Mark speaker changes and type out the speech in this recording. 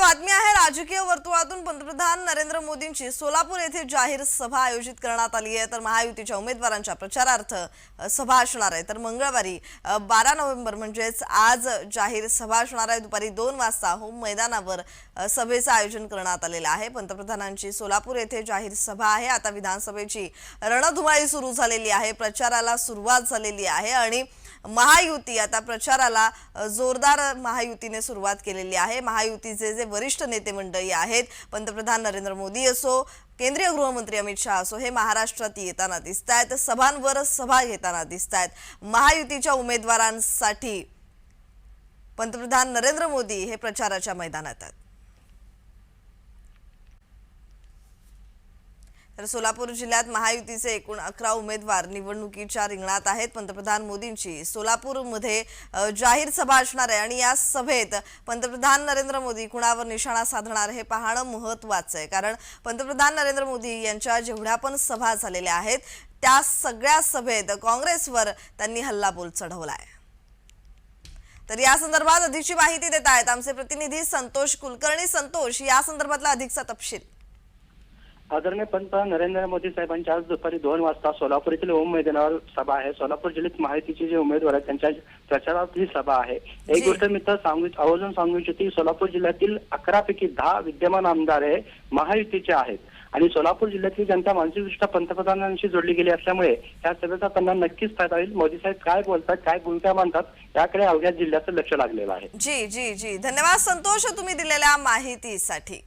Speaker 1: बातमी आहे राजकीय वर्तुळातून पंतप्रधान नरेंद्र मोदींची सोलापूर येथे जाहीर सभा आयोजित करण्यात आली आहे। तर महायुतीच्या उमेदवारांच्या प्रचारार्थ सभा असणार आहे। तर मंगळवारी 12 नोव्हेंबर म्हणजेच आज जाहीर सभा असणार आहे। दुपारी 2 वाजता होम मैदानावर सभेचं आयोजन करण्यात आलेलं आहे। पंतप्रधानांची सोलापूर येथे जाहीर सभा आहे। आता विधानसभेची रणधुमाळी सुरू झालेली आहे, प्रचाराला सुरुवात झालेली आहे आणि महायुती आता प्रचाराला जोरदार महायुतीने सुरुवात केलेली आहे। महायुतीचे जे वरिष्ठ नेते मंडळी आहेत, पंतप्रधान नरेंद्र मोदी असो, केंद्रीय गृहमंत्री अमित शहा असो, हे महाराष्ट्रात येताना दिसतायत, सभांवर सभा घेताना दिसतायत। महायुतीच्या उमेदवारांसाठी पंतप्रधान नरेंद्र मोदी हे प्रचाराच्या मैदानात आहेत। तर सोलापूर जिल्ह्यात महायुतीचे एकूण 11 उमेदवार निवडणुकीच्या रिंगणात आहेत। पंतप्रधान मोदींची सोलापूरमध्ये जाहीर सभा असणार आहे आणि या सभेत पंतप्रधान नरेंद्र मोदी कुणावर निशाणा साधणार हे पाहणं महत्त्वाचं आहे, कारण पंतप्रधान नरेंद्र मोदी यांच्या जेवढ्या पण सभा झालेल्या आहेत त्या सगळ्या सभेत काँग्रेसवर त्यांनी हल्लाबोल चढवलाय। तर या संदर्भात अधिकची माहिती देत आहेत आमचे प्रतिनिधी संतोष कुलकर्णी। संतोष, या संदर्भातला अधिकचा तपशील।
Speaker 2: आदरणीय पंतप्रधान नरेंद्र मोदी साहेबांची आज दुपारी 2 वाजता सोलापूर येथील होम मैदानावर सभा आहे। सोलापूर जिल्ह्यात महायुतीचे जे उमेदवार आहेत त्यांच्या प्रचारात ही सभा आहे। एक गोष्ट मी तर आवर्जून सांगू इच्छितो की सोलापूर जिल्ह्यातील 11 पैकी 10 विद्यमान आमदार हे महायुतीचे आहेत आणि सोलापूर जिल्ह्यातली जनता मानसिकदृष्ट्या पंतप्रधानांशी जोडली गेली असल्यामुळे या सभेचा त्यांना नक्कीच फायदा होईल। मोदी साहेब काय बोलतात, काय भूमिका मांडतात याकडे अवघ्या जिल्ह्याचं लक्ष लागलेलं आहे।
Speaker 1: जी जी जी, धन्यवाद संतोष तुम्ही दिलेल्या माहितीसाठी।